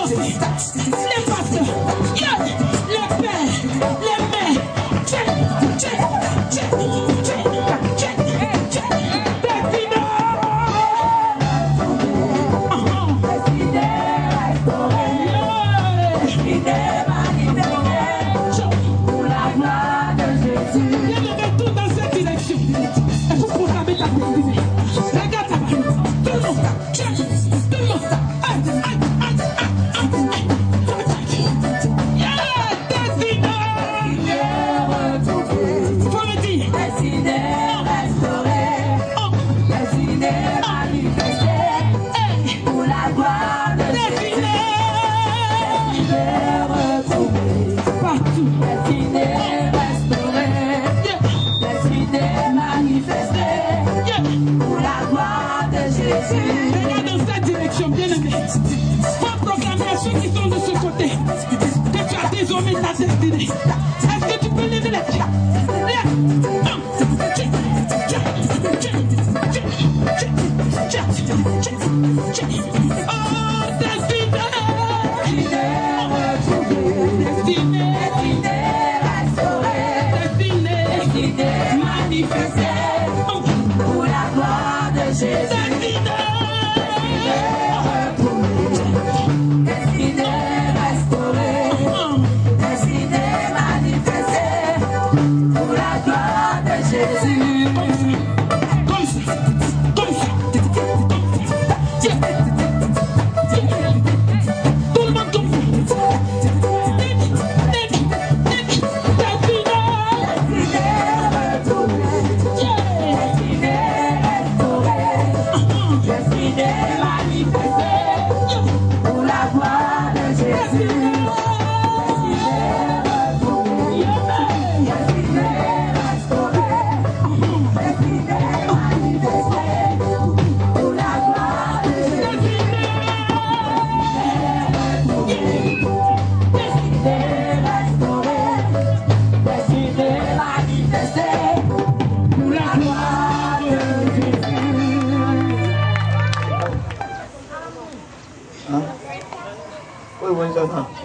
danser. Les pasteurs, les pères, les mères. Check, check, check, check, check, check. Destinée. Pour la gloire de Jésus. Viens le retour dans cette direction. Et pour proclamer ta destinée. Regarde ta main. Tout le monde. Check. Tout le monde. Regarde dans cette direction, bien-aimé. Faut proclamer à ceux qui sont de ce côté que tu as désormais ta destinée. Est-ce que tu peux lever les pieds? Oh, destinée! Destinée! Destinée! Manifestée pour la gloire de Jésus.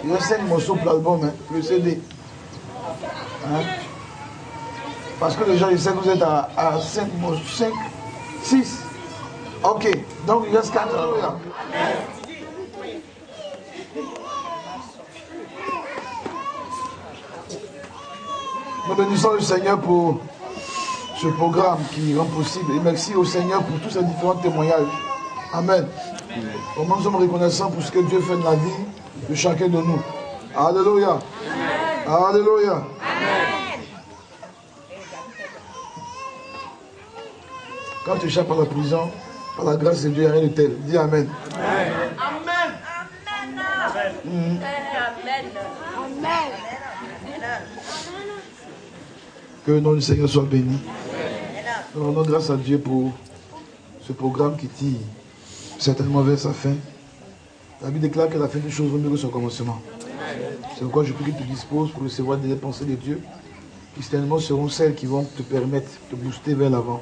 Il y a 5 morceaux pour l'album, hein, le CD. Hein? Parce que les gens, ils savent que vous êtes à 5 morceaux, 5, 6. Ok, donc il reste 4. Nous bénissons le Seigneur pour ce programme qui rend possible. Et merci au Seigneur pour tous ces différents témoignages. Amen. Comment nous sommes reconnaissants pour ce que Dieu fait de la vie de chacun de nous. Alléluia. Alléluia. Amen. Quand tu échappes à la prison, par la grâce de Dieu, il n'y a rien de tel. Dis Amen. Amen. Amen. Amen. Amen. Que le nom du Seigneur soit béni. Nous rendons grâce à Dieu pour ce programme qui tire certainement vers sa fin. La Bible déclare que la fin des choses vaut mieux que son commencement. C'est pourquoi je prie que tu te disposes pour recevoir des pensées de Dieu qui certainement seront celles qui vont te permettre de booster vers l'avant.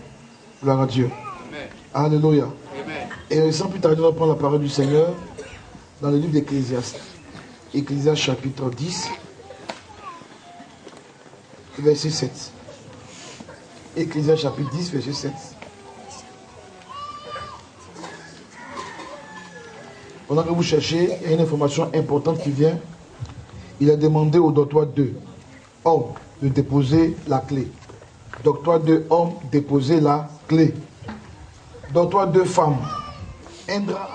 Gloire à Dieu. Amen. Alléluia. Amen. Et sans plus tarder, on va prendre la parole du Seigneur dans le livre d'Ecclésiaste. Ecclésiaste chapitre 10, verset 7. Ecclésiaste chapitre 10, verset 7. Pendant que vous cherchez, il y a une information importante qui vient. Il a demandé au docteur 2 hommes de déposer la clé. Docteur 2 hommes déposer la clé. Docteur 2 femmes. Indra.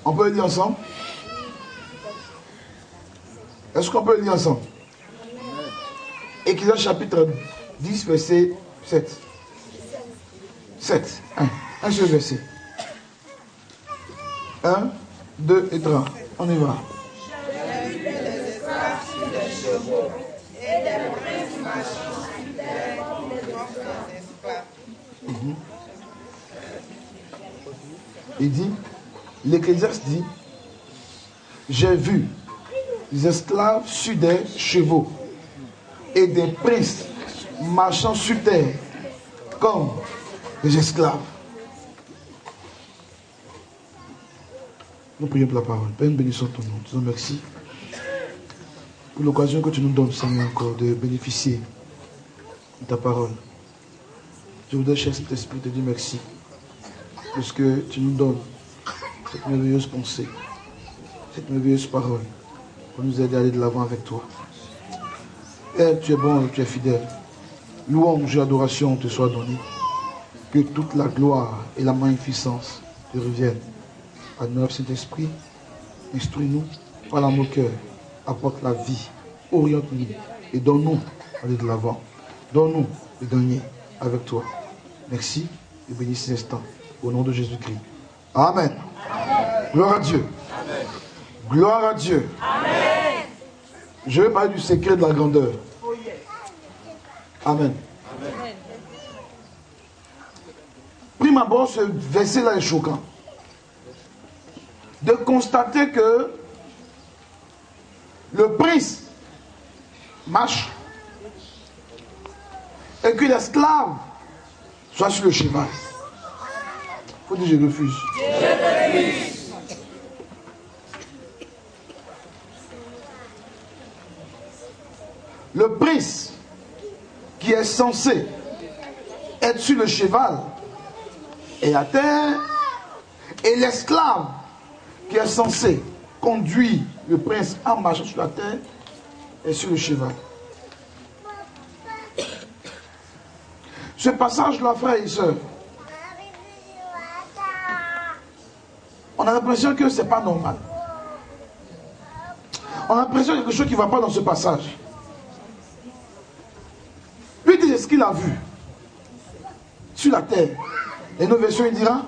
On peut le lire ensemble? Est-ce qu'on peut le lire ensemble? Ecclésiaste chapitre 10, verset 7. 7. Un seul verset. 1, 2 et 3. On y va. J'ai vu des esclaves sur des chevaux et des princes marchant sur terre comme des esclaves. Il dit, l'Ecclésiaste dit, j'ai vu des esclaves sur des chevaux et des princes marchant sur terre comme des esclaves. Nous prions pour la parole. Père, nous bénissons ton nom. Nous te disons merci pour l'occasion que tu nous donnes, Seigneur, encore de bénéficier de ta parole. Je voudrais, cher Saint-Esprit, te dire merci parce que tu nous donnes cette merveilleuse pensée, cette merveilleuse parole pour nous aider à aller de l'avant avec toi. Et tu es bon et tu es fidèle. Louange et adoration te soient données. Que toute la gloire et la magnificence te reviennent. À notre Saint-Esprit, instruis-nous, parle à nos cœurs, apporte la vie, oriente-nous et donne-nous aller de l'avant. Donne-nous de gagner avec toi. Merci et bénis ces instants. Au nom de Jésus-Christ. Amen. Amen. Gloire à Dieu. Amen. Gloire à Dieu. Amen. Je vais parler du secret de la grandeur. Amen. Amen. Prime abord, ce verset-là est choquant. De constater que le prince marche et que l'esclave soit sur le cheval. Il faut dire je refuse. Je refuse. Le prince qui est censé être sur le cheval est à terre et l'esclave qui est censé conduire le prince en marchant sur la terre est sur le cheval. Ce passage-là, frères et sœurs, on a l'impression que ce n'est pas normal. On a l'impression qu'il y a quelque chose qui ne va pas dans ce passage. Lui dit ce qu'il a vu sur la terre. Et nos versions, il dira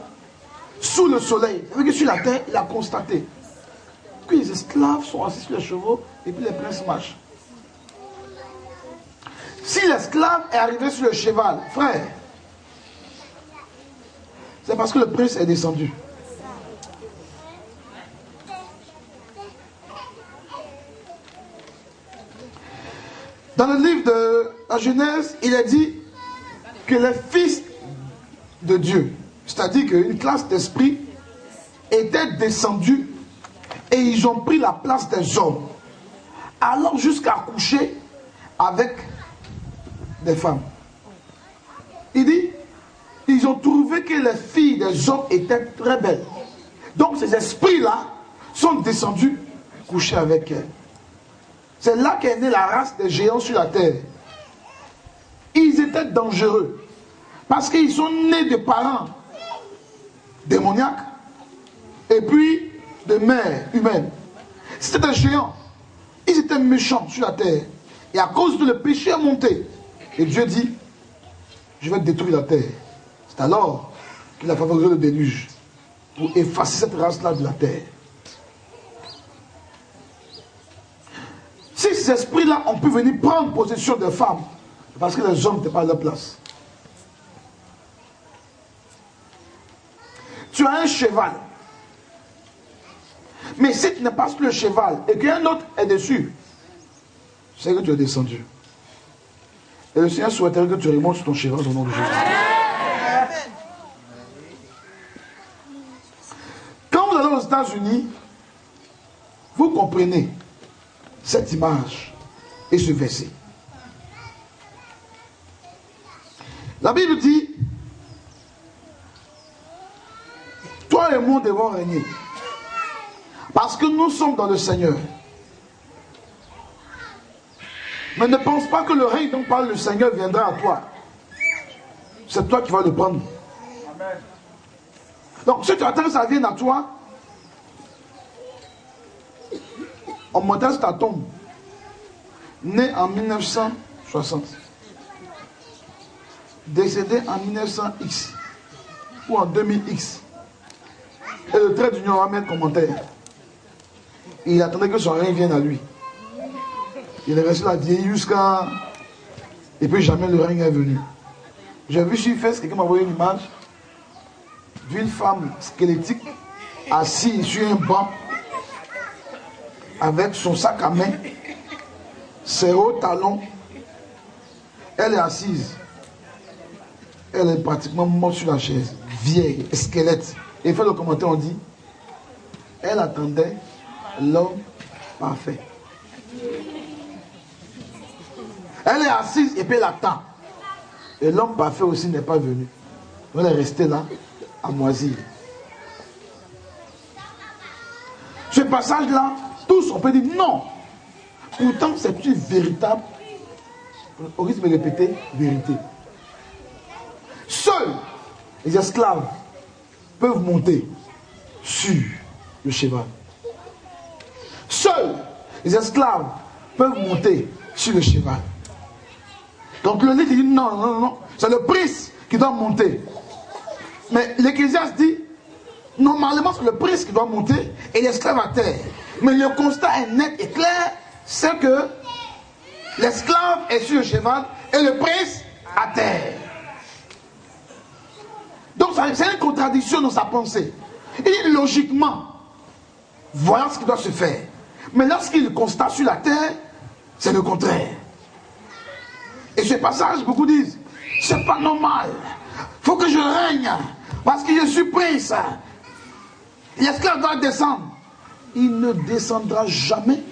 sous le soleil. C'est-à-dire que sur la terre, il a constaté que les esclaves sont assis sur les chevaux et puis les princes marchent. Si l'esclave est arrivé sur le cheval, frère, c'est parce que le prince est descendu. Dans le livre de la Genèse, il est dit que les fils de Dieu, c'est-à-dire qu'une classe d'esprit, étaient descendus et ils ont pris la place des hommes, allant jusqu'à coucher avec des femmes. Il dit, ils ont trouvé que les filles des hommes étaient très belles. Donc ces esprits-là sont descendus coucher avec elles. C'est là qu'est née la race des géants sur la terre. Ils étaient dangereux parce qu'ils sont nés de parents démoniaques et puis de mères humaines. C'était des géants. Ils étaient méchants sur la terre. Et à cause de le péché est monté. Et Dieu dit, je vais détruire la terre. C'est alors qu'il a favorisé le déluge pour effacer cette race-là de la terre. Si ces esprits-là ont pu venir prendre possession des femmes, c'est parce que les hommes n'étaient pas à leur place. Tu as un cheval. Mais si tu n'es pas sur le cheval et qu'un autre est dessus, c'est que tu es descendu. Et le Seigneur souhaiterait que tu remontes sur ton cheval au nom de Jésus. Quand vous allez aux États-Unis, vous comprenez cette image et ce verset. La Bible dit, toi et moi devons régner. Parce que nous sommes dans le Seigneur. Mais ne pense pas que le règne dont parle le Seigneur viendra à toi. C'est toi qui vas le prendre. Amen. Donc si tu attends que ça vienne à toi, on monte sur ta tombe. Né en 1960. Décédé en 1900X. Ou en 2000X. Et le trait d'union va mettre commentaire. Et il attendait que son règne vienne à lui. Il est resté là vieilli jusqu'à... Et puis jamais le règne est venu. J'ai vu sur Facebook, quelqu'un m'a envoyé une image d'une femme squelettique assise sur un banc avec son sac à main, ses hauts talons. Elle est assise. Elle est pratiquement morte sur la chaise. Vieille, squelette. Et il fait le commentaire, on dit, Elle attendait l'homme parfait. Elle est assise et puis elle attend. Et l'homme parfait aussi n'est pas venu. Elle est restée là, à moisir. Ce passage-là, tous on peut dire non. Pourtant, c'est une véritable, au risque de répéter, vérité. Seuls les esclaves peuvent monter sur le cheval. Seuls les esclaves peuvent monter sur le cheval. Donc le livre dit non, non, non, c'est le prince qui doit monter. Mais l'Ecclésiaste dit, normalement c'est le prince qui doit monter et l'esclave à terre. Mais le constat est net et clair, c'est que l'esclave est sur le cheval et le prince à terre. Donc c'est une contradiction dans sa pensée. Il dit logiquement, voilà ce qui doit se faire. Mais lorsqu'il constate sur la terre, c'est le contraire. Et ce passage, beaucoup disent, c'est pas normal. Il faut que je règne, parce que je suis prince. L'esclave doit descendre. Il ne descendra jamais.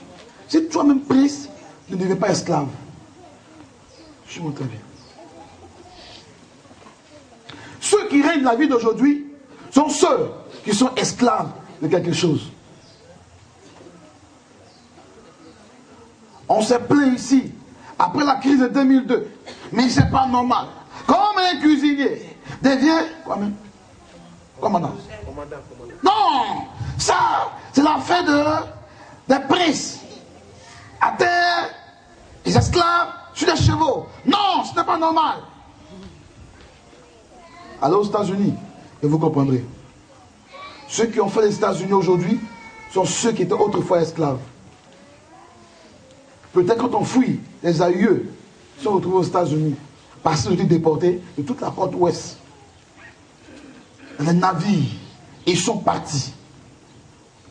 Si toi-même prince, ne deviens pas esclave. Je montre bien. Ceux qui règnent la vie d'aujourd'hui sont ceux qui sont esclaves de quelque chose. On s'est plaint ici, après la crise de 2002. Mais c'est pas normal. Comme un cuisinier devient quoi même? Commandant. Non, ça, c'est l'affaire des princes. À terre, les esclaves sur les chevaux. Non, ce n'est pas normal. Allez aux États-Unis et vous comprendrez. Ceux qui ont fait les États-Unis aujourd'hui sont ceux qui étaient autrefois esclaves. Peut-être quand on fouille, les aïeux sont retrouvés aux États-Unis parce qu'ils ont été déportés de toute la côte ouest. Les navires, ils sont partis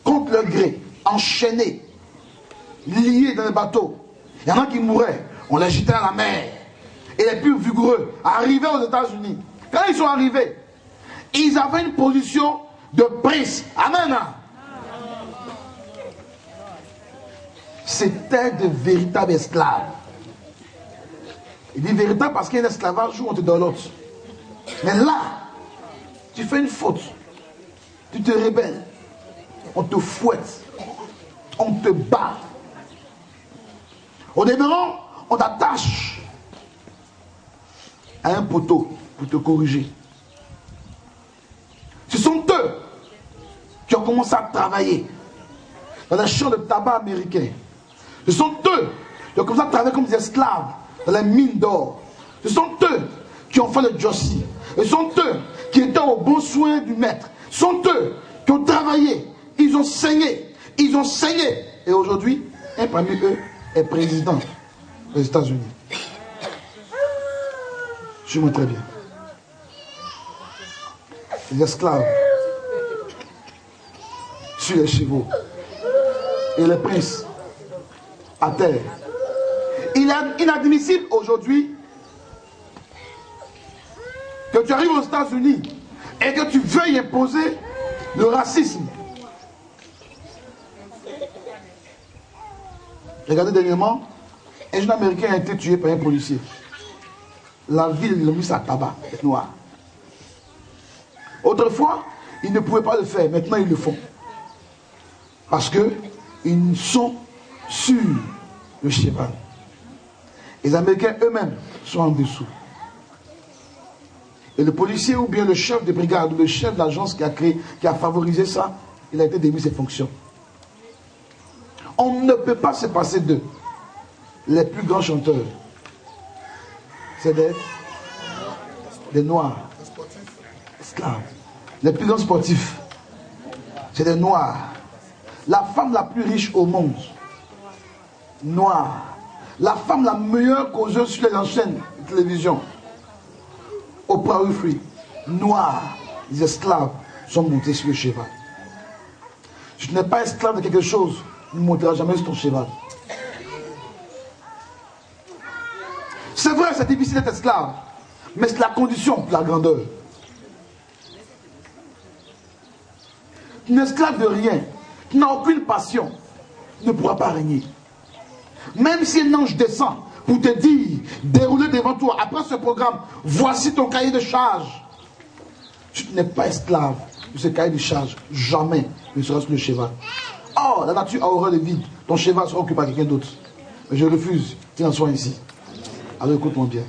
contre leur gré, enchaînés, liés dans les bateaux. Il y en a qui mouraient, on les jetait à la mer. Et les plus vigoureux arrivaient aux États-Unis. Quand ils sont arrivés, ils avaient une position de prince. Amen. C'était de véritables esclaves. Il dit véritable parce qu'il y a un esclavage où on te donne l'autre. Mais là, tu fais une faute. Tu te rebelles. On te fouette. On te bat. Au demeurant, on t'attache à un poteau pour te corriger. Ce sont eux qui ont commencé à travailler dans les champs de tabac américains. Ce sont eux qui ont commencé à travailler comme des esclaves dans les mines d'or. Ce sont eux qui ont fait le jossi. Ce sont eux qui étaient au bon soin du maître. Ce sont eux qui ont travaillé. Ils ont saigné. Ils ont saigné. Et aujourd'hui, un parmi eux est président des États-Unis. Je me très bien. Les esclaves sur les chevaux et les princes à terre. Il est inadmissible aujourd'hui que tu arrives aux États-Unis et que tu veuilles imposer le racisme. Regardez dernièrement, un jeune Américain a été tué par un policier. La ville l'a mis à tabac, est noire. Autrefois, ils ne pouvaient pas le faire, maintenant ils le font. Parce qu'ils sont sur le cheval. Les Américains eux-mêmes sont en dessous. Et le policier ou bien le chef de brigade ou le chef de l'agence qui a favorisé ça, il a été démis de ses fonctions. On ne peut pas se passer d'eux. Les plus grands chanteurs, c'est des noirs, esclaves. Les plus grands sportifs, c'est des noirs. La femme la plus riche au monde, noire. La femme la meilleure causeuse sur les enchaînes de télévision, Oprah Winfrey, noire. Les esclaves sont montés sur le cheval. Si tu n'es pas esclave de quelque chose, tu ne monteras jamais sur ton cheval. C'est vrai, c'est difficile d'être esclave, mais c'est la condition pour la grandeur. Tu n'es esclave de rien. tu n'as aucune passion, tu ne pourras pas régner. Même si un ange descend pour te dire, dérouler devant toi, après ce programme, voici ton cahier de charge. Tu n'es pas esclave de ce cahier de charge. Jamais ne sera-ce le cheval. Oh, la nature a horreur de vide. Ton cheval sera occupé par quelqu'un d'autre. Mais je refuse qu'il en soit ici. Alors écoute-moi bien.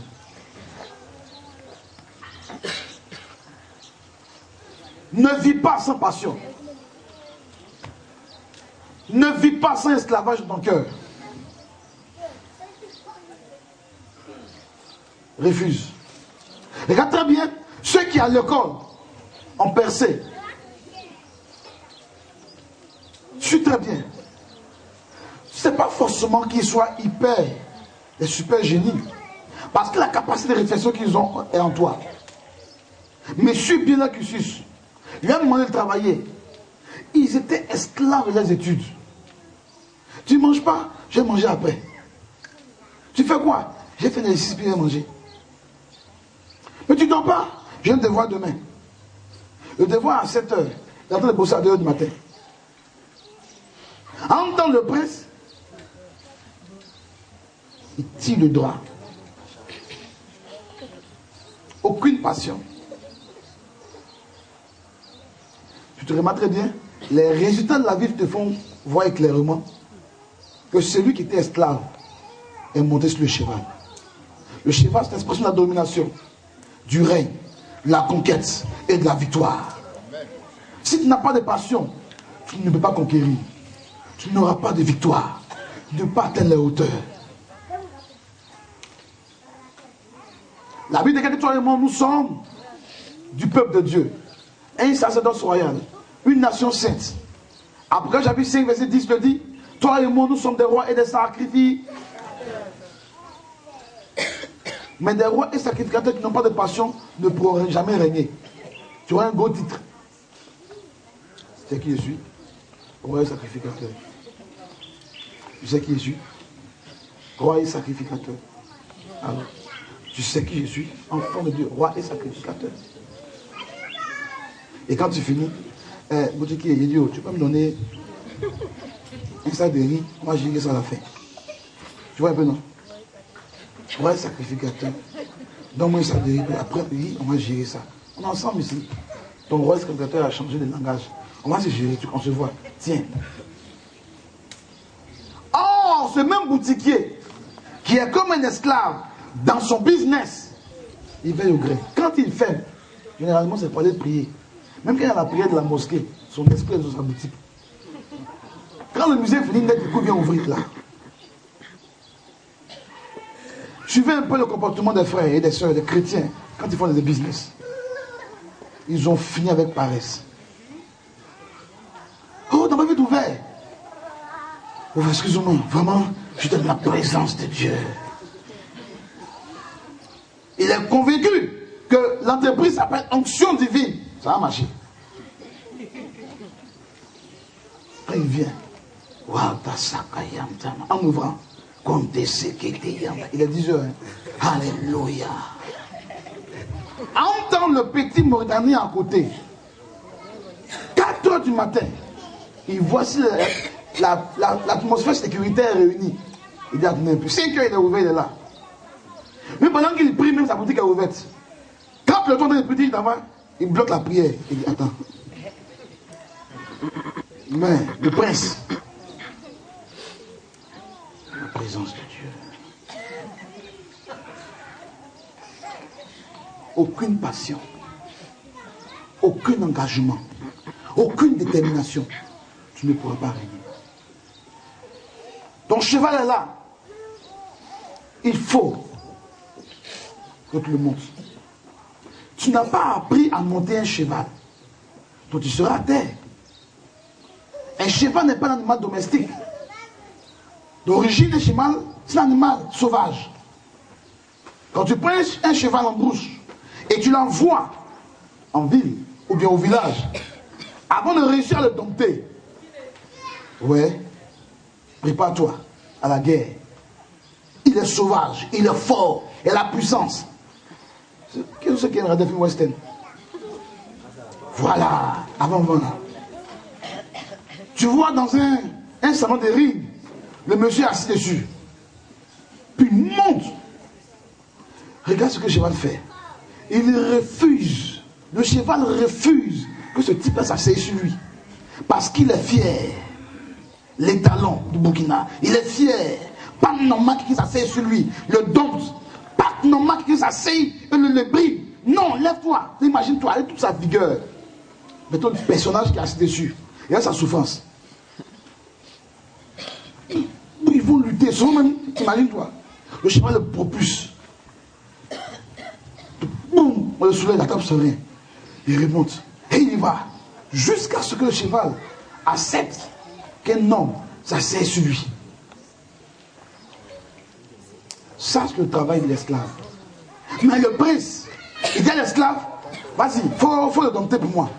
Ne vis pas sans passion. Ne vis pas sans esclavage dans ton cœur. Refuse. Regarde très bien, ceux qui à l'école ont percé. Suis très bien. Ce n'est pas forcément qu'ils soient hyper, des super génies. Parce que la capacité de réflexion qu'ils ont est en toi. Mais suis bien là cursus. Lui a demandé de travailler. Ils étaient esclaves de leurs études. Tu ne manges pas, je vais manger après. Tu fais quoi? J'ai fait l'exercice puis je vais manger. Mais tu ne dors pas, j'ai un devoir demain. Le devoir à 7 heures. Il est en train de bosser à 2 heures du matin. En temps le prince, il tire le droit. Aucune passion. Tu te remarques très bien, les résultats de la vie te font voir clairement que celui qui était esclave est monté sur le cheval. Le cheval, c'est l'expression de la domination, du règne, de la conquête et de la victoire. Si tu n'as pas de passion, tu ne peux pas conquérir. Tu n'auras pas de victoire. Tu ne peux pas atteindre les hauteurs. La Bible dit que toi et moi, nous sommes du peuple de Dieu. Un sacerdoce royal. Une nation sainte. Après, chapitre 5, verset 10 le dit. Toi et moi, nous sommes des rois et des sacrificateurs. Mais des rois et sacrificateurs qui n'ont pas de passion ne pourront jamais régner. Tu auras un beau titre. C'est qui je suis? Roi et sacrificateur. Tu sais qui je suis? Roi et sacrificateur. Alors, tu sais qui je suis? Enfant de Dieu, roi et sacrificateur. Et quand tu finis, Boutiki, il dit, tu peux me donner un sac de riz, moi j'irai ça à la fin. Tu vois un peu, non? Roi et sacrificateur. Donne-moi un sac de riz, après riz, on va gérer ça. On est ensemble ici. Ton roi et sacrificateur a changé de langage. On va se gérer, on se voit. Tiens. Oh, ce même boutiquier qui est comme un esclave dans son business, il veille au gré. Quand il fait, généralement c'est pour aller prier. Même quand il y a la prière de la mosquée, son esprit est dans sa boutique. Quand le musée finit, net, du coup vient ouvrir là. Suivez un peu le comportement des frères et des sœurs, des chrétiens, quand ils font des business. Ils ont fini avec paresse. Oh, dans ma vie d'ouvert. Oh, excusez-moi, vraiment, je suis dans la présence de Dieu. Il est convaincu que l'entreprise s'appelle onction divine. Ça va marcher. Après, il vient. En ouvrant. Il est 10 heures. Hein. Alléluia. Entends le petit Mauritanien à côté. 4 heures du matin. Il voit si l'atmosphère sécuritaire est réunie. Il dit, attendez un peu. 5 heures, il est ouvert, il est là. Mais pendant qu'il prie, même sa boutique est ouverte. Quand le temps de prier d'avant, il bloque la prière. Il dit, attends. Mais le prince, la présence de Dieu. Aucune passion, aucun engagement, aucune détermination. Tu ne pourras pas régner. Ton cheval est là. Il faut que tu le montes. Tu n'as pas appris à monter un cheval. Donc tu seras à terre. Un cheval n'est pas un animal domestique. D'origine, un cheval, c'est un animal sauvage. Quand tu prends un cheval en brousse et tu l'envoies en ville ou bien au village, avant de réussir à le dompter, ouais, prépare-toi à la guerre. Il est sauvage, il est fort, il a la puissance. Qu'est-ce que c'est qu'il y a dans le film western? Voilà, avant. Tu vois dans un salon de ring, le monsieur est assis dessus. Puis il monte. Regarde ce que le cheval fait. Il refuse. Le cheval refuse que ce type s'asseye sur lui. Parce qu'il est fier. Les talons du Burkina. Il est fier. Pas normal qu'il s'asseye sur lui. Le dompte. Pas normal qu'il s'asseye et le brille. Non, lève-toi. Imagine-toi avec toute sa vigueur. Mettons le personnage qui est assis dessus. Il a sa souffrance. Ils vont lutter. Même, imagine-toi. Le cheval le propulse. Boum, on le soulève, la table se rien. Il remonte. Et il y va. Jusqu'à ce que le cheval accepte qu'un homme s'asseye sur lui. Ça, c'est le travail de l'esclave. Mais le prince, il dit à l'esclave, vas-y, faut le dompter pour moi.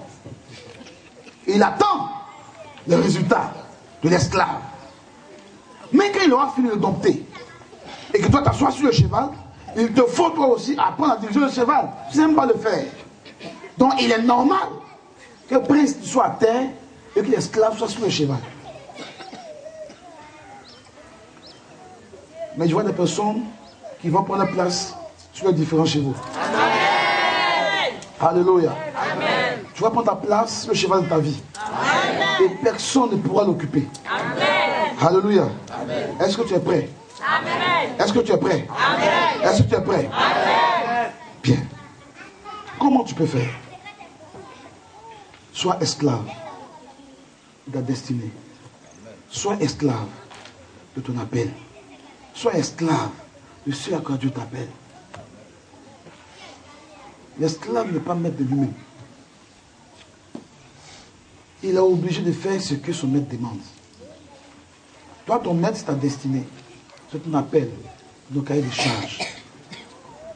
Et il attend le résultat de l'esclave. Mais quand il aura fini de dompter, et que toi t'assois sur le cheval, il te faut toi aussi apprendre à diriger le cheval. Tu n'aimes pas le faire. Donc il est normal que le prince soit à terre et que l'esclave soit sur le cheval. Mais je vois des personnes qui vont prendre place sur les différents chevaux. Amen. Alléluia. Amen. Tu vas prendre ta place sur le cheval de ta vie. Amen. Et personne ne pourra l'occuper. Alléluia. Est-ce que tu es prêt? Amen. Est-ce que tu es prêt? Amen. Est-ce que tu es prêt? Amen. Bien. Comment tu peux faire? Sois esclave de ta destinée. Sois esclave de ton appel. Sois esclave de ce à quoi Dieu t'appelle. L'esclave n'est pas maître de lui-même. Il est obligé de faire ce que son maître demande. Toi, ton maître, c'est ta destinée. C'est ton appel, ton cahier de charge.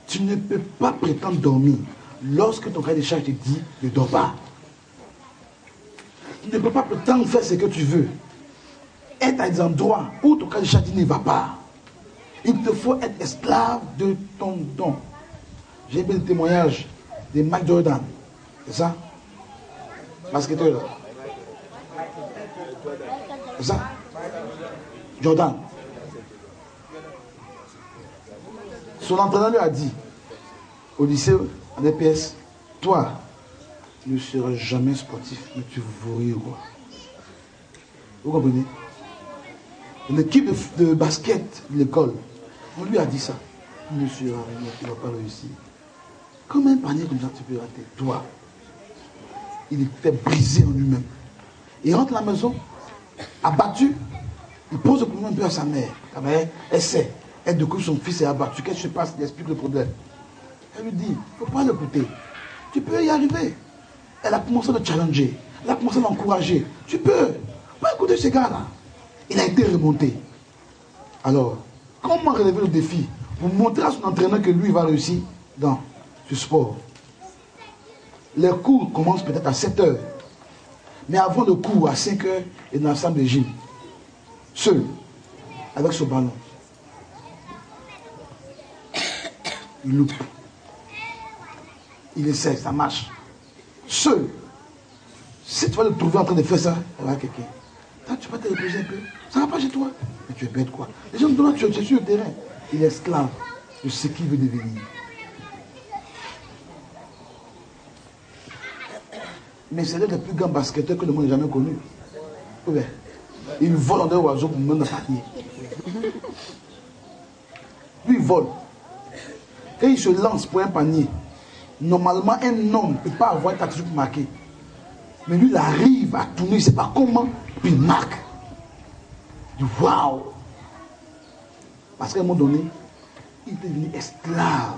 Tu ne peux pas prétendre dormir lorsque ton cahier de charge te dit ne dors pas. Tu ne peux pas prétendre faire ce que tu veux. Être à des endroits où ton cahier de charge dit ne va pas. Il te faut être esclave de ton don. J'ai vu le témoignage de Mike Jordan. C'est ça? Basketteur là. C'est ça? Jordan. Son entraîneur lui a dit au lycée, en EPS, toi, tu ne seras jamais sportif, mais tu vas quoi. Vous comprenez? L'équipe de basket de l'école, on lui a dit ça. Tu ne seras rien, tu ne vas pas réussir. Comment un panier comme ça tu peux rater? Toi, il était brisé en lui-même. Il rentre à la maison, abattu, il pose le problème un peu à sa mère. Ta mère, elle sait. Elle découvre son fils est abattu. Qu'est-ce qui se passe? Il explique le problème. Elle lui dit, il ne faut pas l'écouter. Tu peux y arriver. Elle a commencé à le challenger. Elle a commencé à l'encourager. Tu peux. Pas écouter ce gars-là. Il a été remonté. Alors, comment relever le défi? Pour montrer à son entraîneur que lui, il va réussir dans ce sport. Les cours commencent peut-être à 7 heures. Mais avant le cours, à 5 heures, il est dans la salle de gym. Seul. Avec ce ballon. Il loupe. Il essaie, ça marche. Seul. Si tu vas le trouver en train de faire ça, il y aura quelqu'un. Tu vas te reposer un peu. Ça ne va pas chez toi. Mais tu es bête quoi. Les gens donnent, tu es sur le terrain. Il est esclave de ce qu'il veut devenir. Mais c'est l'un des plus grands basketteurs que le monde n'ait jamais connu. Ouais. Il vole dans un oiseau pour mener un panier. Lui, il vole. Quand il se lance pour un panier, normalement, un homme ne peut pas avoir un truc marqué. Mais lui, il arrive à tourner, il ne sait pas comment, puis il marque. Il dit waouh! Parce qu'à un moment donné, il est devenu esclave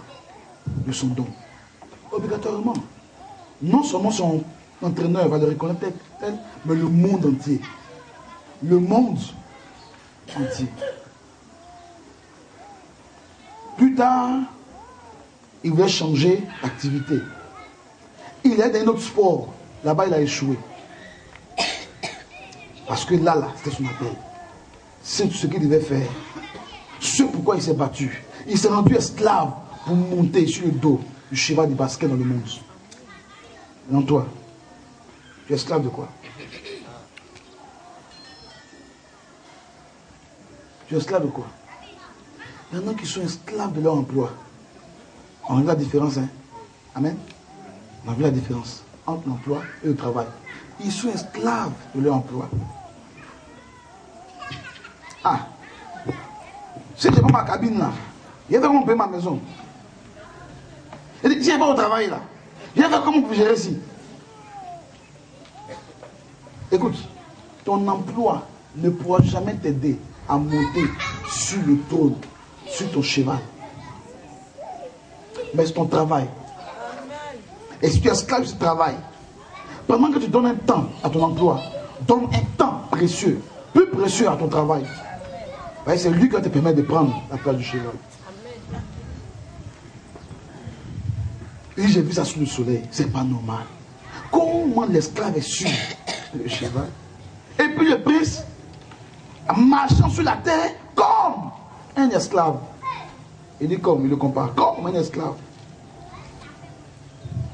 de son don. Obligatoirement. Non seulement son entraîneur va le reconnaître tel, mais le monde entier. Le monde entier. Plus tard, il voulait changer d'activité. Il est dans un autre sport. Là-bas, il a échoué. Parce que là, c'était son appel. C'est ce qu'il devait faire. Ce pourquoi il s'est battu. Il s'est rendu esclave pour monter sur le dos du cheval du basket dans le monde. Non, toi, tu es esclave de quoi? Tu es esclave de quoi? Il y en a qui sont esclaves de leur emploi. On a vu la différence, hein? Amen. On a vu la différence entre l'emploi et le travail. Ils sont esclaves de leur emploi. Ah, si je prends ma cabine là, je vais faire comment payer ma maison. Si je vais pas au travail là, je vais faire comment pour gérer ici. Écoute, ton emploi ne pourra jamais t'aider à monter sur le trône, sur ton cheval. Mais c'est ton travail. Et si tu es esclave de ce travail, pendant que tu donnes un temps à ton emploi, donne un temps précieux, plus précieux à ton travail. C'est lui qui va te permettre de prendre la place du cheval. Et j'ai vu ça sous le soleil, c'est pas normal. Comment l'esclave est sur le cheval? Et puis le prince, marchant sur la terre comme un esclave. Il dit comme, il le compare, comme un esclave.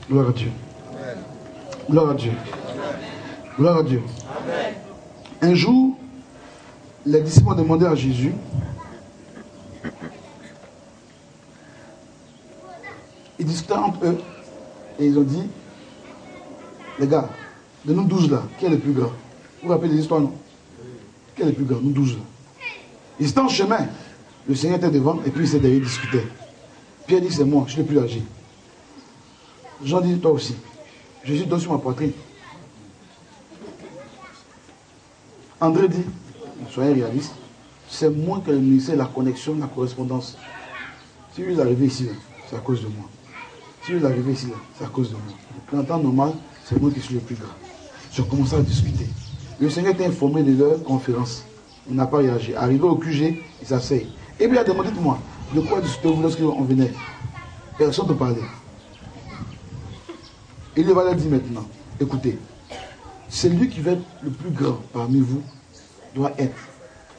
Gloire à Dieu. Gloire à Dieu. Gloire à Dieu. Un jour, les disciples ont demandé à Jésus, ils discutaient entre eux et ils ont dit, les gars, de nous 12 là, qui est le plus grand? Vous vous rappelez des histoires, non? Qui est le plus grand? Nous 12 là. Ils étaient en chemin. Le Seigneur était devant et puis ils s'est derrière, ils discutaient. Pierre dit, c'est moi, je ne suis le plus âgé. Jean dit, toi aussi. Jésus donne sur ma poitrine. André dit, soyez réaliste, c'est moi qui ai le ministère, la connexion, la correspondance. Si lui est arrivé ici, c'est à cause de moi. Si lui est arrivé ici, c'est à cause de moi. En temps normal, c'est moi qui suis le plus grand. Ils ont commencé à discuter. Le Seigneur était informé de leur conférence. Il n'a pas réagi. Arrivé au QG, il s'asseye. Et puis il a demandé, dites-moi, de quoi discutez-vous lorsqu'on venait? Personne ne parlait. Il va leur dire maintenant, écoutez, celui qui va être le plus grand parmi vous doit être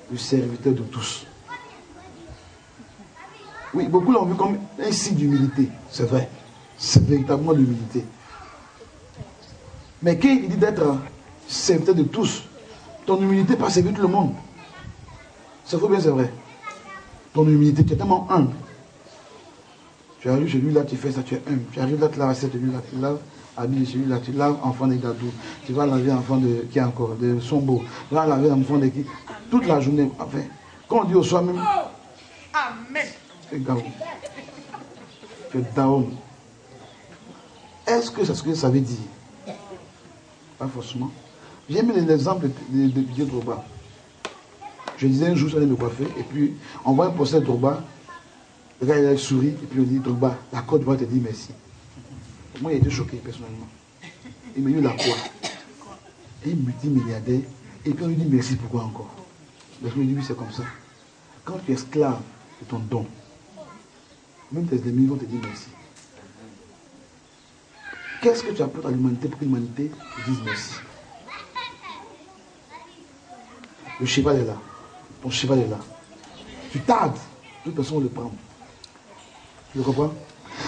le serviteur de tous. Oui, beaucoup l'ont vu comme un signe d'humilité. C'est vrai. C'est véritablement l'humilité. Mais quand il dit d'être serviteur de tous, ton humilité pas servir tout le monde. Ça faut bien, c'est vrai. Ton humilité, tu es tellement humble. Tu arrives chez lui là, tu fais ça, tu es humble. Tu arrives là, tu laves l'assiette de lui là, tu laves. Habillé chez lui là, tu laves enfant de Gadou, tu vas laver enfant de qui encore, de Sombo, tu vas laver enfant de qui, toute la journée. Enfin, quand on dit au soir même, Amen. Tu es Gaou. Tu es down. Est-ce que c'est ce que ça veut dire? Pas forcément. J'ai mis l'exemple de Didier Drogba. Je disais un jour, ça allait me coiffer, et puis on voit un poster de Drogba, le gars il a souri, et puis on dit Drogba, la Côte d'Ivoire te dit merci. Moi, il a été choqué personnellement. Il m'a eu la croix. Un multimilliardaire. Et puis on lui dit merci, pourquoi encore? Parce qu'il dit oui, c'est comme ça. Quand tu es esclave de ton don, même tes ennemis vont te dire merci. Qu'est-ce que tu apportes à l'humanité pour que l'humanité te dise merci? Le cheval est là. Ton cheval est là. Tu tardes, toute personne va le prendre. Tu comprends?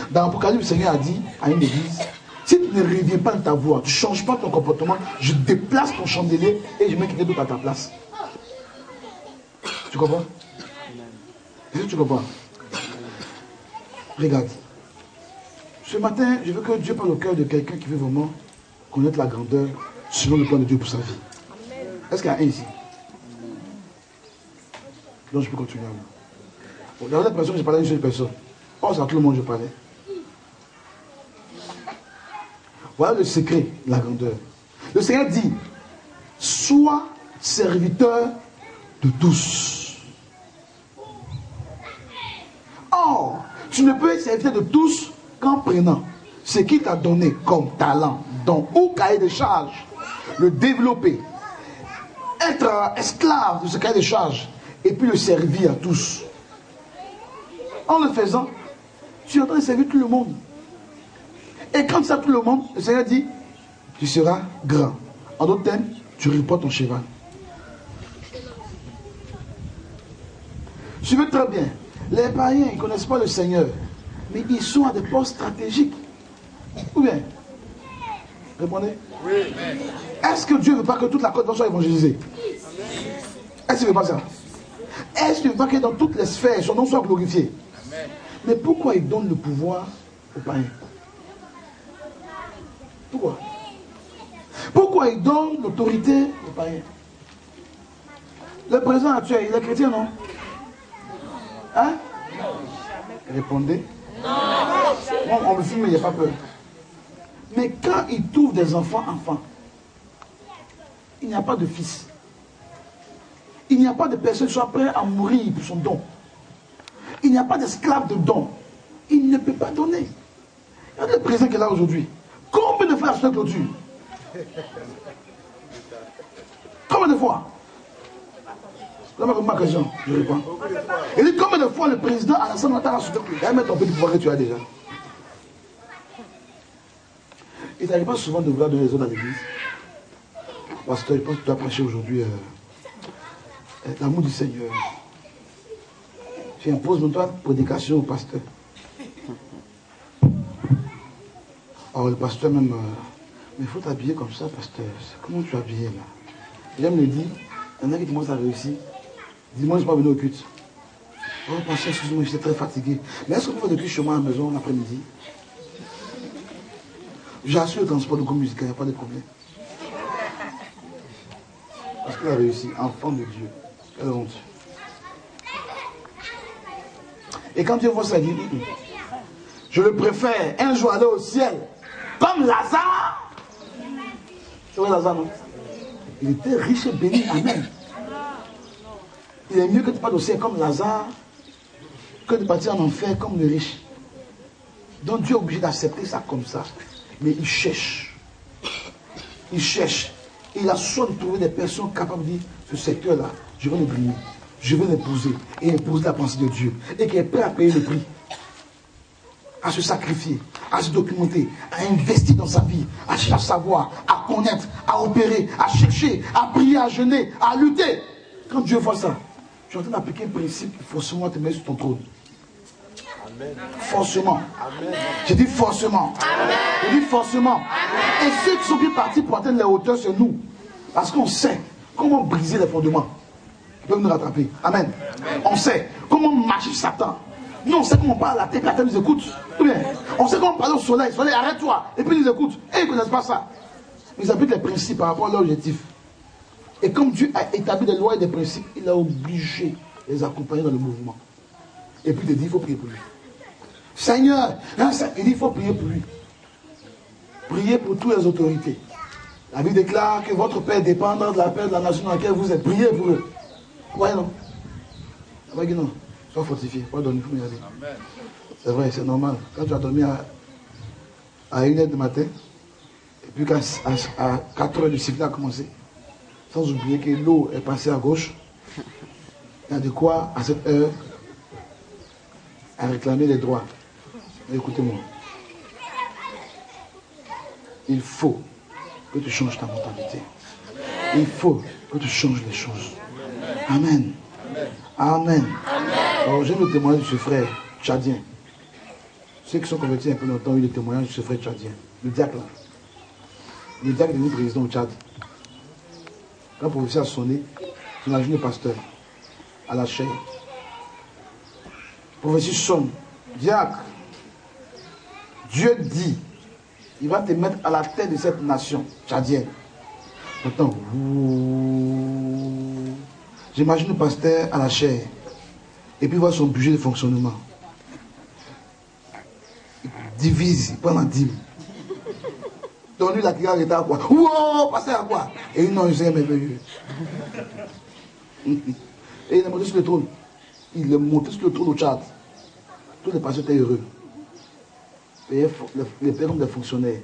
Dans l'Apocalypse, le Seigneur a dit à une église, si tu ne reviens pas de ta voix, tu ne changes pas ton comportement, je déplace ton chandelier et je mets quelqu'un d'autre à ta place. Tu comprends? Est-ce que tu comprends? Regarde. Ce matin, je veux que Dieu parle au cœur de quelqu'un qui veut vraiment connaître la grandeur selon le plan de Dieu pour sa vie. Est-ce qu'il y a un ici? Donc je peux continuer. Bon, la dernière personne, j'ai parlé à une seule personne. Oh, c'est à tout le monde que je parlais. Voilà le secret de la grandeur. Le Seigneur dit, sois serviteur de tous. Or, tu ne peux être serviteur de tous qu'en prenant ce qu'il t'a donné comme talent, don ou cahier de charge, le développer, être esclave de ce cahier de charge, et puis le servir à tous. En le faisant, tu es en train de servir tout le monde. Et quand tu sers tout le monde, le Seigneur dit, tu seras grand. En d'autres termes, tu reportes ton cheval. Suivez très bien. Les païens, ils ne connaissent pas le Seigneur, mais ils sont à des postes stratégiques. Ou bien? Répondez. Oui. Est-ce que Dieu ne veut pas que toute la côte soit évangélisée? Est-ce qu'il ne veut pas ça? Est-ce que va que dans toutes les sphères, son nom soit glorifié? Amen. Mais pourquoi il donne le pouvoir aux païens? Pourquoi? Pourquoi il donne l'autorité aux païens? Le président actuel, il est chrétien, non? Hein? Répondez. Non. On me filme, il n'y a pas peur. Mais quand il trouve des enfants, il n'y a pas de fils. Il n'y a pas de personne qui soit prête à mourir pour son don. Il n'y a pas d'esclave de don. Il ne peut pas donner. Regardez le président qui est là aujourd'hui. Combien de fois a fait clôture? Combien de fois? Ma question, je réponds. Il dit combien de fois le président Alassane Ouattara a souffert? Il va mettre un peu de pouvoir que tu as déjà. Il n'arrive pas souvent de vouloir donner les autres à l'église. Pasteur, je pense que tu as prêché aujourd'hui l'amour du Seigneur. Tu imposes même toi prédication au pasteur. Alors le pasteur même, mais il faut t'habiller comme ça, pasteur. Comment tu es habillé là? J'aime le dire, il y en a qui commencent à réussir. Dis-moi, je ne suis pas venu au culte. Oh, pasteur, excuse-moi, j'étais très fatigué. Mais est-ce qu'on peut faire de culte chez moi à la maison l'après-midi? J'assure le transport de groupe musical, il n'y a pas de problème. Parce qu'il a réussi, enfant de Dieu. Quelle honte. Et quand Dieu voit ça, il dit, je le préfère un jour aller au ciel, comme Lazare. Tu vois Lazare, non? Il était riche et béni, amen. Il est mieux que tu partes au ciel comme Lazare, que de partir en enfer comme le riche. Donc Dieu est obligé d'accepter ça comme ça. Mais il cherche. Il cherche. Il a soin de trouver des personnes capables de dire, ce secteur-là, je vais le briller. Je vais l'épouser. Et épouser la pensée de Dieu. Et qui est prêt à payer le prix. À se sacrifier, à se documenter, à investir dans sa vie, à savoir, à connaître, à opérer, à chercher, à prier, à jeûner, à lutter. Quand Dieu voit ça, tu es en train d'appliquer un principe qui forcément te met sur ton trône. Amen. Forcément. Amen. Je dis forcément. Amen. Je dis forcément. Amen. Et ceux qui sont bien partis pour atteindre les hauteurs, c'est nous. Parce qu'on sait comment briser les fondements. Ils peuvent nous rattraper. Amen. Amen. On sait comment marcher Satan. Nous, on sait comment on parle à la tête nous écoute. On sait comment on parle au soleil. Soleil, arrête-toi. Et puis ils nous écoutent. Et ils ne connaissent pas ça. Ils appliquent les principes par rapport à leur objectif. Et comme Dieu a établi des lois et des principes, il a obligé de les accompagner dans le mouvement. Et puis il dit, il faut prier pour lui. Seigneur, il dit, il faut prier pour lui. Priez pour toutes les autorités. La Bible déclare que votre paix dépend de la paix de la nation dans laquelle vous êtes. Priez pour eux. Ouais, non? Ouais, non. Sois fortifié. Pas dormir, il faut y aller. C'est vrai, c'est normal. Quand tu as dormi à 1h du matin, et puis qu'à 4h du cycle a commencé, sans oublier que l'eau est passée à gauche, il y a de quoi, à cette heure, à réclamer les droits. Écoutez-moi. Il faut que tu changes ta mentalité. Il faut que tu changes les choses. Amen. Amen. Alors, j'aime le témoignage de ce frère tchadien. Ceux qui sont convertis un peu longtemps ont eu le témoignage de ce frère tchadien. Le diacre là. Le diacre est devenu président au Tchad. Quand le professeur a sonné, j'imagine le pasteur à la chaîne. Le professeur sonne. Diacre, Dieu dit, il va te mettre à la tête de cette nation tchadienne. Pourtant, j'imagine le pasteur à la chair. Et puis il voit son budget de fonctionnement. Il divise, il prend la dîme. Donc lui, la crière est à quoi? Wow, pasteur à quoi? Et il n'en sait merveilleux. Et il est monté sur le trône. Il est monté sur le trône au Tchad. Tous les pasteurs étaient heureux. Les pères comme des fonctionnaires.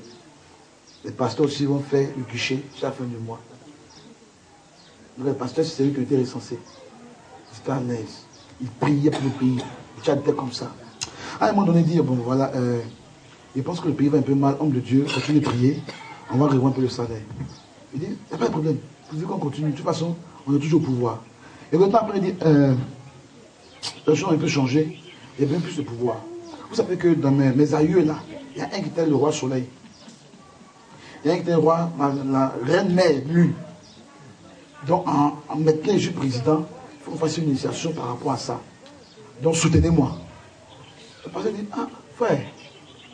Les pasteurs aussi vont faire le guichet chaque fin du mois. Donc les pasteurs, c'est celui qui était recensé. Ils étaient à l'aise. Ils priaient pour le pays. Le Tchad était comme ça. À un moment donné, il dit, bon voilà, il pense que le pays va un peu mal, homme de Dieu, continue de prier, on va revoir un peu le salaire. Il dit, il n'y a pas de problème, vu qu'on continue, de toute façon, on est toujours au pouvoir. Et le temps après, il dit, les choses ont un peu changé, il y a bien plus de pouvoir. Vous savez que dans mes aïeux là, il y a un qui était le roi soleil. Il y a un qui était le roi, la reine mère lune. Donc en mettant Jésus président, Il faut qu'on fasse une initiation par rapport à ça. Donc soutenez-moi. Le pasteur dit, ah, frère,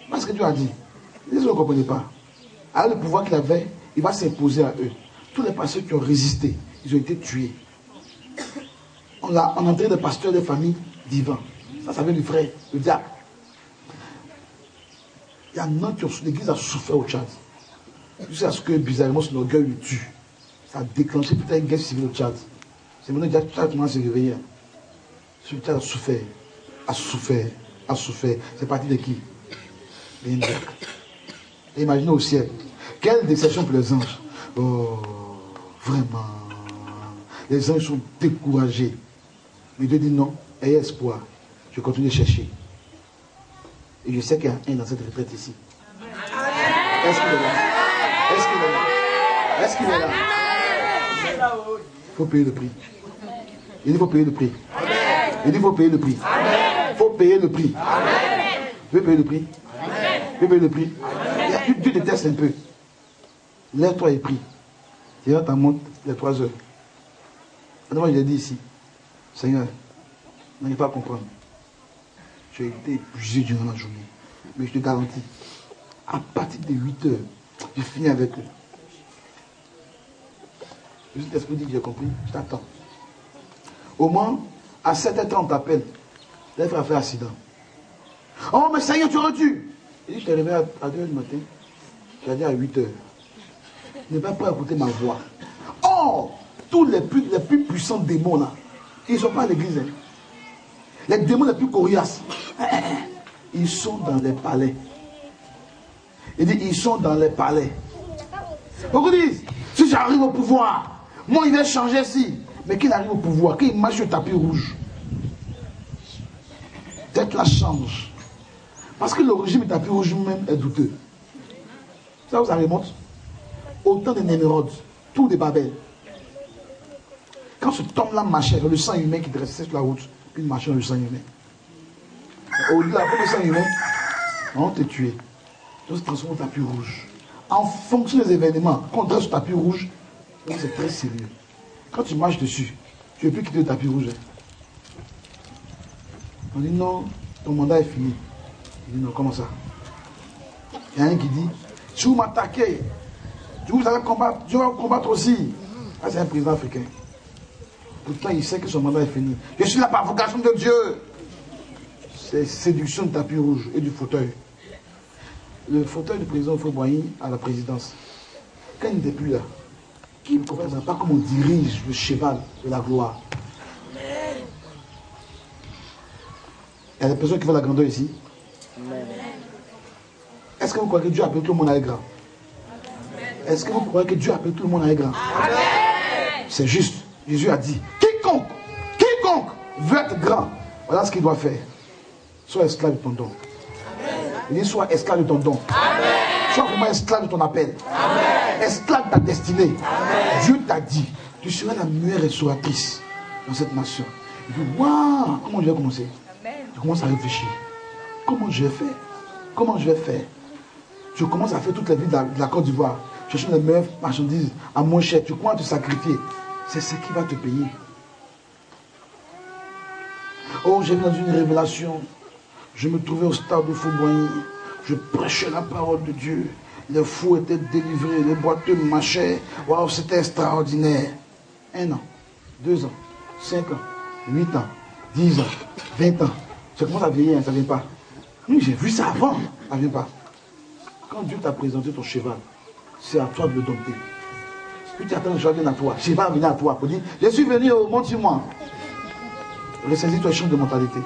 parce que Dieu a dit, les autres ne comprenaient pas. Alors le pouvoir qu'il avait, il va s'imposer à eux. Tous les pasteurs qui ont résisté, ils ont été tués. On a entré des pasteurs des familles divins. Ça vient du frère, le diable. Il y a un an qui l'église a souffert au Tchad. Jusqu'à ce que bizarrement son orgueil le tue. Ça a déclenché peut-être une guerre civile au Tchad. C'est maintenant que le Tchad commence à se réveiller. Ce Tchad a souffert, a souffert, a souffert. C'est parti de qui? Les Indiens. Imaginez au ciel. Quelle déception pour les anges. Oh, vraiment. Les anges sont découragés. Mais Dieu dit non, ayez espoir. Je continue de chercher. Et je sais qu'il y a un dans cette retraite ici. Est-ce qu'il est là? Est-ce qu'il est là? Est-ce qu'il est là? Il faut payer le prix. Il dit il faut payer le prix. Il dit il faut payer le prix. Il faut payer le prix. Tu veux payer le prix? Tu veux payer le prix? Dieu te teste un peu. Lève-toi et prie. Et là, tu montes les 3 heures. Moi, je l'ai dit ici. Seigneur, n'arrive pas à comprendre. J'ai été épuisé durant la journée. Mais je te garantis, à partir de 8 heures, je finis avec eux. Le Saint-Esprit dit que j'ai compris, je t'attends. Au moins, à 7h30, on t'appelle. Les frères a fait accident. Oh, mais Seigneur, tu aurais dû. Il dit, je t'ai réveillé à 2h du matin. J'ai dit à 8h. Ne va pas écouter ma voix. Oh, tous les plus puissants démons là, ils ne sont pas à l'église. Hein. Les démons les plus coriaces, ils sont dans les palais. Il dit, ils sont dans les palais. Beaucoup disent, si j'arrive au pouvoir, moi il va changer si. Mais qu'il arrive au pouvoir, qu'il marche sur le tapis rouge. Peut-être la change. Parce que le régime du tapis rouge même est douteux. Ça vous remonte? Autant de Némérode, tout de Babel. Quand ce homme-là marchait, le sang humain qui dressait sur la route, puis il marchait dans le sang humain. Au-delà du sang humain, on te tué. Donc se transforme au tapis rouge. En fonction des événements, quand on dresse sur le tapis rouge, c'est très sérieux. Quand tu marches dessus, tu ne veux plus quitter le tapis rouge. On dit non, ton mandat est fini. Il dit non, comment ça? Il y a un qui dit, si vous m'attaquez, vous allez combattre, je vais vous combattre aussi. Ah, c'est un président africain. Pourtant, il sait que son mandat est fini. Je suis là par vocation de Dieu. C'est séduction du tapis rouge et du fauteuil. Le fauteuil du président Houphouët-Boigny à la présidence. Quand il n'était plus là, qui ne comprend pas comment on dirige le cheval de la gloire. Il y a des personnes qui veulent la grandeur ici. Est-ce que vous croyez que Dieu appelle tout le monde à être grand? Est-ce que vous croyez que Dieu appelle tout le monde à être grand? C'est juste. Jésus a dit, quiconque veut être grand, voilà ce qu'il doit faire. Sois esclave de ton don. Il dit, sois esclave de ton don. Sois vraiment esclave de ton appel. Esclave de ta destinée. Dieu t'a dit, tu seras la meilleure restauratrice dans cette nation. Il dit, waouh, comment je vais commencer? Je commence à réfléchir. Comment je vais faire? Comment je vais faire? Je commence à faire toute la vie de la Côte d'Ivoire. Chercher les meilleures marchandises à moins cher. Tu crois te sacrifier? C'est ce qui va te payer. Oh, j'ai vu dans une révélation. Je me trouvais au stade de Houphouët-Boigny. Je prêchais la parole de Dieu. Les fous étaient délivrés, les boiteux marchaient. Waouh, c'était extraordinaire. 1 an, 2 ans, 5 ans, 8 ans, 10 ans, 20 ans. Ça commence à vieillir, ça ne vient pas. Oui, j'ai vu ça avant, ça ne vient pas. Quand Dieu t'a présenté ton cheval, c'est à toi de le dompter. Puis tu attends que le cheval vienne à toi. Le cheval va venir à toi pour dire, je suis venu au monte sur moi. Ressaisis-toi et change de mentalité.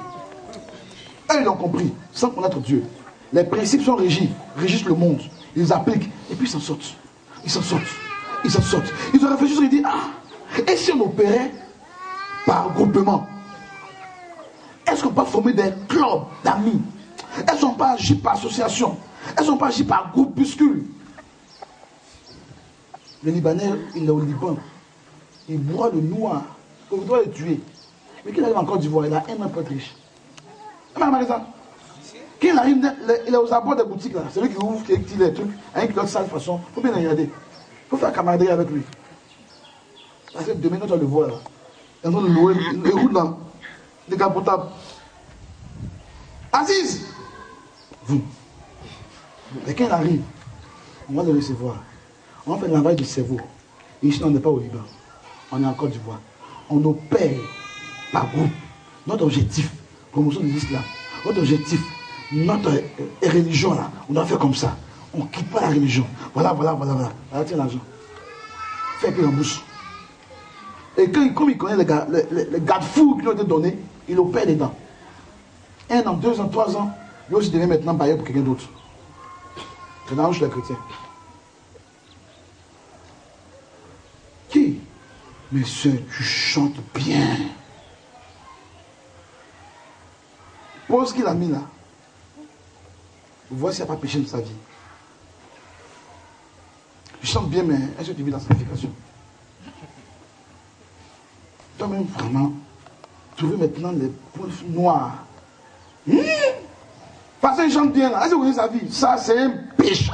Eux, ils ont compris, sans connaître Dieu. Les principes sont régissent le monde. Ils appliquent, et puis ils s'en sortent. Ils s'en sortent. Ils s'en sortent. Ils ont réfléchi, ils disent, ah, et si on opérait par groupement? Est-ce qu'on peut former des clubs d'amis? Est-ce qu'on peut agir par association? Est-ce qu'on peut agir par groupuscule? Le Libanais, il est au Liban. Il boit le noir. On doit le tuer. Mais qu'il arrive en Côte d'Ivoire, il a un peu riche. Qu'il arrive, il est aux abords des boutiques là. C'est lui qui ouvre, qui dit les trucs, avec une sale façon. Il faut bien regarder. Il faut faire camaraderie avec lui. Parce que demain, tu vas le voir là. en train de louer les routes là, décapotables. Assise. Vous. Et quand il arrive, on va le recevoir. On va faire l'envoi du cerveau. Et ici, on n'est pas au Liban. On est en Côte d'Ivoire. On opère par groupe. Notre objectif, promotion de l'islam. Notre objectif, notre religion là, on doit faire comme ça. On ne quitte pas la religion. Voilà. Voilà, tiens l'argent. Fais que en bouche. Et comme il connaît les garde-fous qui lui ont été donnés, il opère dedans. 1 an, 2 ans, 3 ans, lui aussi devient maintenant bailleur pour quelqu'un d'autre. C'est dans les chrétiens. Qui? Mais soeur, tu chantes bien. Pose qu'il a mis là. Vois s'il n'y a pas péché de sa vie. Tu chantes bien, mais est-ce que tu vis la sanctification? Toi-même, vraiment, tu veux maintenant les points noirs. Parce qu'il chante bien là. Est-ce que vous voyez sa vie? Ça, c'est un péché.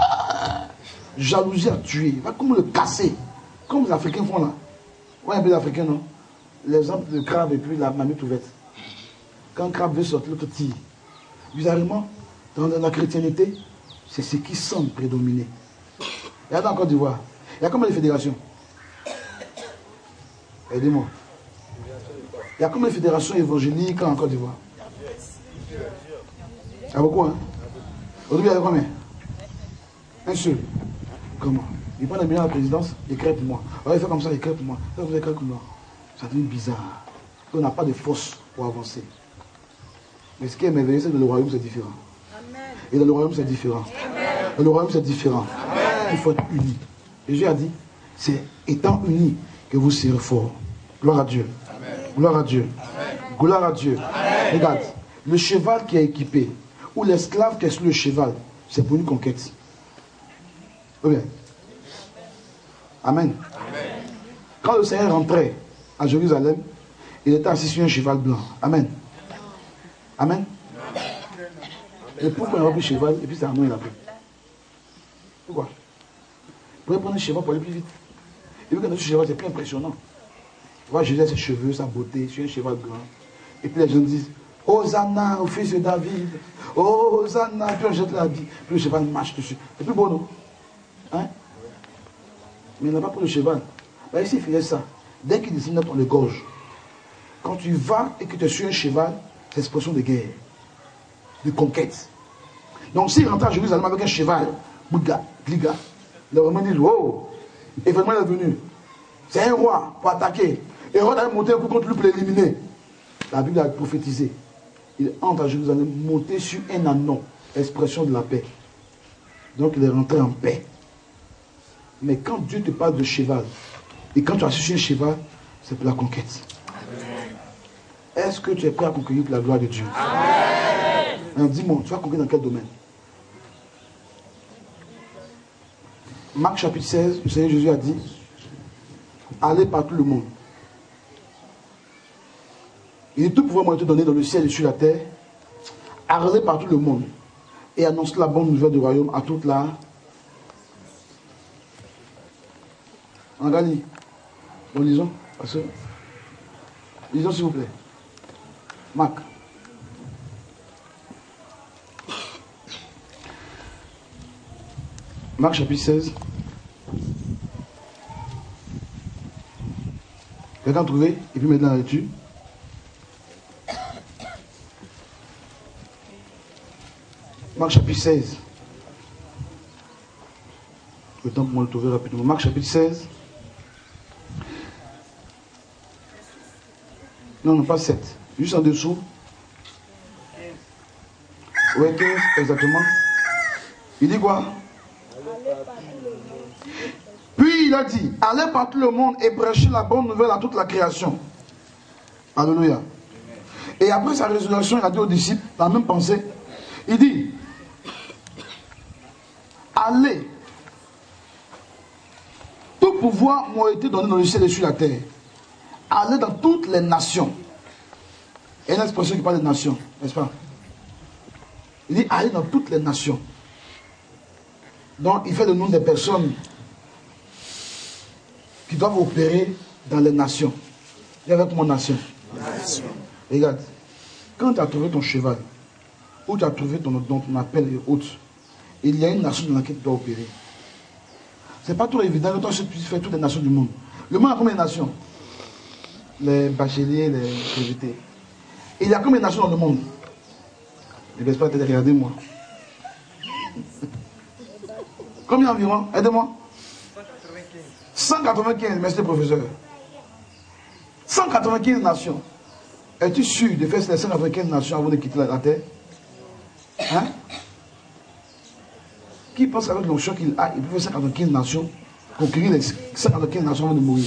Jalousie à tuer. Va comment le casser. Comme les Africains font là. Ouais, un peu d'Africains, non? L'exemple de crabe et puis la mamie ouverte. Quand un crabe veut sortir, l'autre tire. Bizarrement, dans la chrétienté, c'est ce qui semble prédominer. Regardez en Côte d'Ivoire. Il y a combien de fédérations? Aidez-moi. Il y a combien de fédérations évangéliques en Côte d'Ivoire? Il y a beaucoup, hein? Aujourd'hui, il y a combien? Un seul. Comment? Il prend les millions à la présidence, il crée pour moi. Alors, il fait comme ça, il crée pour moi. Ça, vous écrivez pour moi. Ça devient bizarre. On n'a pas de force pour avancer. Mais ce qui est merveilleux, c'est que le royaume, c'est différent. Amen. Et dans le royaume, c'est différent. Amen. Dans le royaume, c'est différent. Amen. Il faut être unis. Jésus a dit, c'est étant unis que vous serez forts. Gloire à Dieu. Amen. Gloire à Dieu. Amen. Gloire à Dieu. Amen. Regarde, le cheval qui est équipé, ou l'esclave qui est sur le cheval, c'est pour une conquête. Ou bien? Amen. Amen. Quand le Seigneur rentrait à Jérusalem, il était assis sur un cheval blanc. Amen. Amen. Et pourquoi il n'a pas pris le cheval et puis c'est un nom il a pris? Pourquoi? Vous pouvez prendre un cheval pour aller plus vite. Et puis quand on a ce cheval, c'est plus impressionnant. Tu vois Jésus, ses cheveux, sa beauté, sur un cheval blanc. Et puis les gens disent, Hosanna au fils de David. Hosanna. Puis on jette la vie. Puis le cheval marche dessus. C'est plus beau, non? Hein? Mais il n'a pas pris le cheval. Là, ici, il faisait ça. Dès qu'il dessine dans le gorge, quand tu vas et que tu es sur un cheval, c'est l'expression de guerre, de conquête. Donc, s'il rentre à Jérusalem avec un cheval, Bouddha, Gliga, les Romains disent, oh, et vraiment il est venu. C'est un roi pour attaquer. Et Hérode a monté un coup contre lui pour l'éliminer. La Bible a prophétisé. Il entre à Jérusalem, monté sur un anon, expression de la paix. Donc, il est rentré en paix. Mais quand Dieu te parle de cheval, et quand tu as sur un cheval, c'est pour la conquête. Est-ce que tu es prêt à conquérir pour la gloire de Dieu? Amen. Dis-moi, tu vas conquérir dans quel domaine? Marc chapitre 16, le Seigneur Jésus a dit, allez par tout le monde. Il dit, tout pouvoir m'a été donné dans le ciel et sur la terre. Allez par tout le monde et annoncez la bonne nouvelle du royaume à toute la... En Galilée. Bon, lisons. Lisons s'il vous plaît. Marc. Marc chapitre 16. Quelqu'un trouvé? Et puis maintenant la lecture. Marc chapitre 16. Le temps pour moi de le trouver rapidement. Marc chapitre 16. Non, pas 7. Juste en dessous. Oui, 15, exactement. Il dit quoi? Puis il a dit, allez par tout le monde et prêchez la bonne nouvelle à toute la création. Alléluia. Et après sa résurrection, il a dit aux disciples, la même pensée. Il dit, allez. Tout pouvoir m'a été donné dans le ciel et sur la terre. Allez dans toutes les nations. Il y a une expression qui parle des nations, n'est-ce pas? Il dit allez dans toutes les nations. Donc il fait le nom des personnes qui doivent opérer dans les nations. Et avec mon nation. Regarde, quand tu as trouvé ton cheval, ou tu as trouvé ton appel et autres, il y a une nation dans laquelle tu dois opérer. Ce n'est pas tout évident que toi tu puisses faire toutes les nations du monde. Le monde a combien de nations? Les bacheliers, les PVT. Il y a combien de nations dans le monde? Je ne vais pas te dire, regardez-moi. Combien environ? Aidez-moi. 195, merci professeur. 195 nations. Es-tu sûr de faire ces 195 nations avant de quitter la terre? Hein? Qui pense qu'avec l'onction qu'il a, il peut faire 195 nations, conquérir les 195 nations avant de mourir?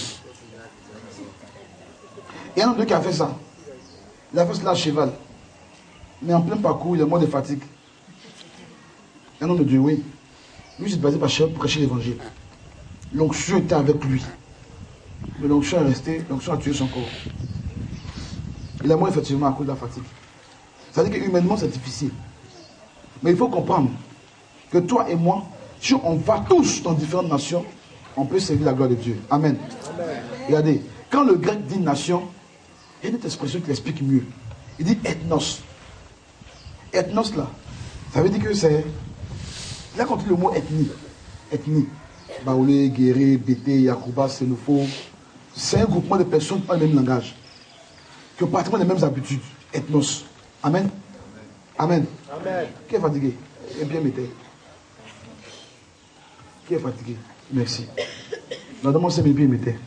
Il y a un homme qui a fait ça. Il a fait cela à cheval. Mais en plein parcours, il est mort de fatigue. Un homme de Dieu, oui. Lui, s'est basé par cheval pour cacher l'évangile. L'onction était avec lui. Mais l'onction est restée, l'onction a tué son corps. Il est mort effectivement à cause de la fatigue. Ça veut dire que humainement, c'est difficile. Mais il faut comprendre que toi et moi, si on va tous dans différentes nations, on peut servir la gloire de Dieu. Amen. Amen. Regardez, quand le grec dit nation, il y a une autre expression qui l'explique mieux. Il dit ethnos. Ethnos là, ça veut dire que c'est... Là, quand on dit le mot ethnie, ethnie, Baoulé, Guéré, Bété, Yacouba, Sénoufo, c'est un groupement de personnes qui parlent le même langage, qui ont pratiquement les mêmes habitudes. Ethnos. Amen. Amen. Amen. Qui est fatigué? Et bien mettez. Qui est fatigué? Merci. Non, demande c'est mes pieds mettez.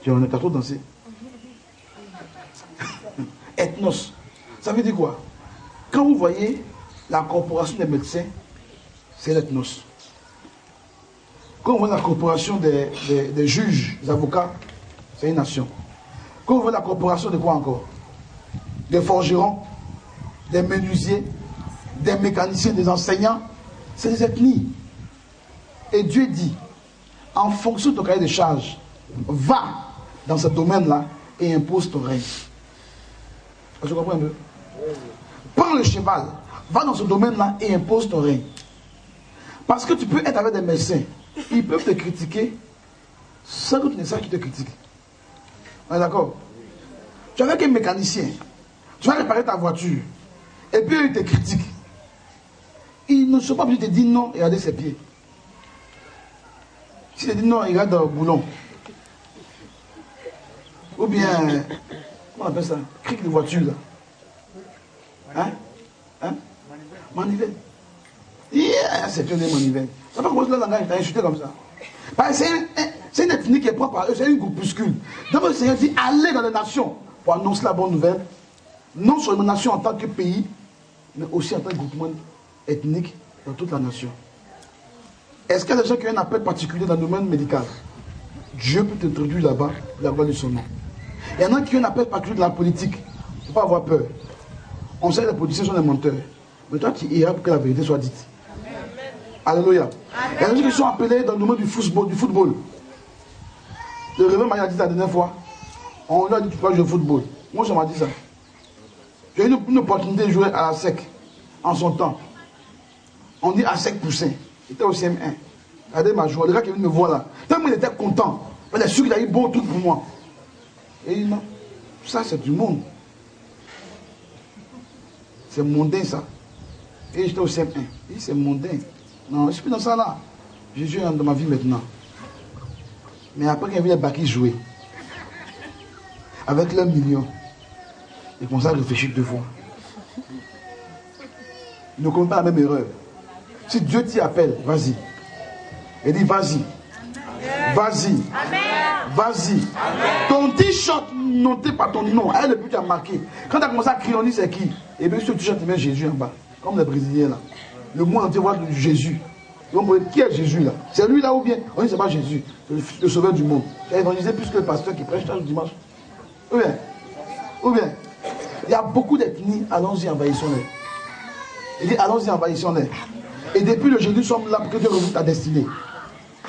Tu en as trop dansé. Ethnos. Ça veut dire quoi? Quand vous voyez la corporation des médecins, c'est l'ethnos. Quand vous voyez la corporation des juges, des avocats, c'est une nation. Quand vous voyez la corporation de quoi encore? Des forgerons, des menuisiers, des mécaniciens, des enseignants, c'est des ethnies. Et Dieu dit, en fonction de ton cahier de charge, va dans ce domaine-là et impose ton règne. Tu comprends un peu? Prends le cheval, va dans ce domaine-là et impose ton règne. Parce que tu peux être avec des médecins, ils peuvent te critiquer sans que tu ne saches qui te critique. On est d'accord? Tu es avec un mécanicien, tu vas réparer ta voiture, et puis ils te critiquent. Ils ne sont pas obligés de te dire non et regarder ses pieds. Si tu dis non, il regarde dans le boulon. Ou bien, comment on appelle ça? Cric de voiture là. Hein? Hein? Manivelle. Yeah, c'est une manivelle. Ça va commencer le langage, t'as insulté comme ça. C'est une ethnie qui est propre à eux, c'est une groupuscule. Donc le Seigneur dit, allez dans les nations pour annoncer la bonne nouvelle. Non seulement nation en tant que pays, mais aussi en tant que groupement ethnique dans toute la nation. Est-ce qu'il y a des gens qui ont un appel particulier dans le domaine médical? Dieu peut t'introduire là-bas, la gloire de son nom. Il y en a qui ont un appel particulier dans la politique. Il ne faut pas avoir peur. On sait que les politiciens sont des menteurs. Mais toi, tu iras pour que la vérité soit dite. Alléluia. Il y a des gens qui sont appelés dans le domaine du football. Le révérend m'a dit ça la dernière fois. On lui a dit tu peux jouer au football. Moi, ça m'a dit ça. J'ai eu une opportunité de jouer à la SEC en son temps. On dit à SEC Poussin. Il était au CM1. Regardez ma joie. Le gars qui est venu me voir là. Tellement il était content. Il est sûr qu'il a eu bon truc pour moi. Et il dit non. Ça, c'est du monde. C'est mondain ça. Et j'étais au CM1. Il dit c'est mondain. Non, je ne suis plus dans ça là. Je joue dans ma vie maintenant. Mais après qu'il a vu les Bakis jouer, avec leur million, il commence à réfléchir 2 fois. Il ne commet pas la même erreur. Si Dieu t'y appelle, vas-y. Il dit vas-y. Vas-y. Vas-y. Ton t-shirt noté par ton nom. Elle, le but a marqué. Quand tu as commencé à crier, on dit c'est qui? Et bien sur le t-shirt, tu mets Jésus en bas. Comme les Brésiliens là. Le monde entier voit Jésus. Donc, qui est Jésus là? C'est lui là ou bien? On dit c'est pas Jésus. C'est le sauveur du monde. Il a évangélisé plus que le pasteur qui prêche le dimanche. Ou bien? Ou bien? Il y a beaucoup d'ethnies. Allons-y, envahissons-les. Il dit allons-y, envahissons-les. Et depuis le Jésus, nous sommes là pour que Dieu revoue ta destinée.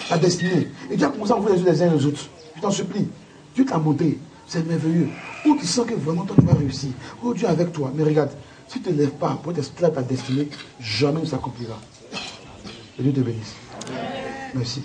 Ta destinée. Et Dieu a commencé à vous les uns les autres. Je t'en supplie. Dieu t'a montré. C'est merveilleux. Où tu sens que vraiment toi tu vas réussir. Oh Dieu est avec toi. Mais regarde, si tu ne te lèves pas pour être esclave à ta destinée, jamais ne s'accomplira. Que Dieu te bénisse. Merci.